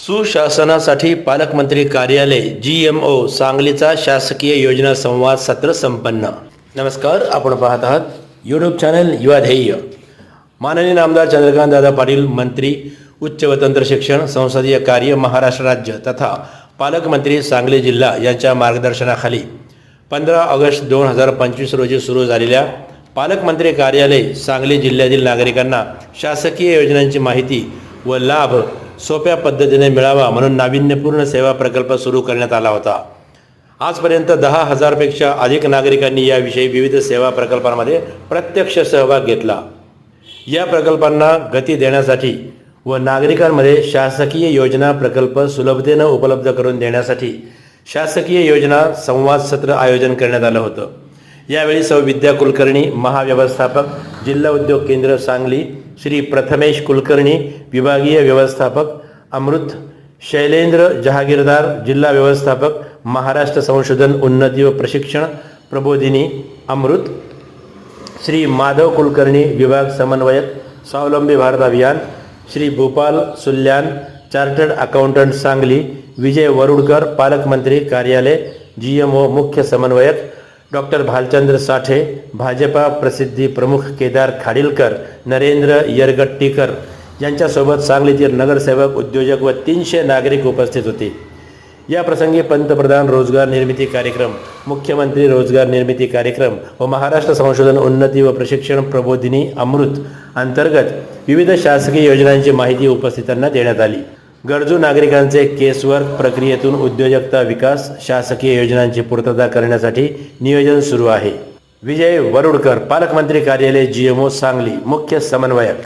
सुशासनासाठी पालकमंत्री कार्यालय GMO सांगलीचा शासकीय योजना संवाद सत्र संपन्न। नमस्कार, आपण पाहत आहात यूट्यूब चॅनल युवा ध्येय। माननीय नामदार चंद्रकांत दादा पाटील, मंत्री उच्च व तंत्र शिक्षण, संसदीय कार्य, महाराष्ट्र राज्य तथा पालकमंत्री सांगली जिल्हा यांच्या मार्गदर्शनाखाली 15 ऑगस्ट 2025 रोजी सुरू झालेल्या पालकमंत्री कार्यालय सांगली जिल्ह्यातील नागरिकांना शासकीय योजनांची माहिती व लाभ सोप्या पद्धतीने मिळावा म्हणून नाविन्यपूर्ण सेवा प्रकल्प सुरू करण्यात आला होता। आजपर्यंत 10,000 पेक्षा अधिक नागरिकांनी याविषयी विविध सेवा प्रकल्पांमध्ये प्रत्यक्ष सहभाग घेतला। या प्रकल्पांना गती देण्यासाठी व नागरिकांमध्ये शासकीय योजना प्रकल्प सुलभतेने उपलब्ध करून देण्यासाठी शासकीय योजना संवाद सत्र आयोजन करण्यात आलं होतं। यावेळी सौ विद्या कुलकर्णी, महाव्यवस्थापक, जिल्हा उद्योग केंद्र सांगली, श्री प्रथमेश कुलकर्णी, विभागीय व्यवस्थापक, अमृत शैलेंद्र जहागीरदार, जिल्हा व्यवस्थापक, महाराष्ट्र संशोधन उन्नती व प्रशिक्षण प्रबोधिनी अमृत, श्री माधव कुलकर्णी, विभाग समन्वयक, स्वावलंबी भारत अभियान, श्री भूपाल सुल्यान, चार्टर्ड अकाउंटंट सांगली, विजय वरुडकर, पालकमंत्री कार्यालय GMO मुख्य समन्वयक, डॉक्टर भालचंद्र साठे, भाजपा प्रसिद्धी प्रमुख केदार खाडीलकर, नरेंद्र यरगट्टीकर यांच्यासोबत सांगलीतील नगरसेवक, उद्योजक व 300 नागरिक उपस्थित होते। या प्रसंगी पंतप्रधान रोजगार निर्मिती कार्यक्रम, मुख्यमंत्री रोजगार निर्मिती कार्यक्रम व महाराष्ट्र संशोधन उन्नती व प्रशिक्षण प्रबोधिनी अमृत अंतर्गत विविध शासकीय योजनांची माहिती उपस्थितांना देण्यात आली। गरजू नागरिकांचे केसवर्क प्रक्रियेतून उद्योजकता विकास, शासकीय योजनांची पूर्तता करण्यासाठी नियोजन सुरू आहे। विजय वरुडकर, पालकमंत्री कार्यालय GMO सांगली, मुख्य समन्वयक।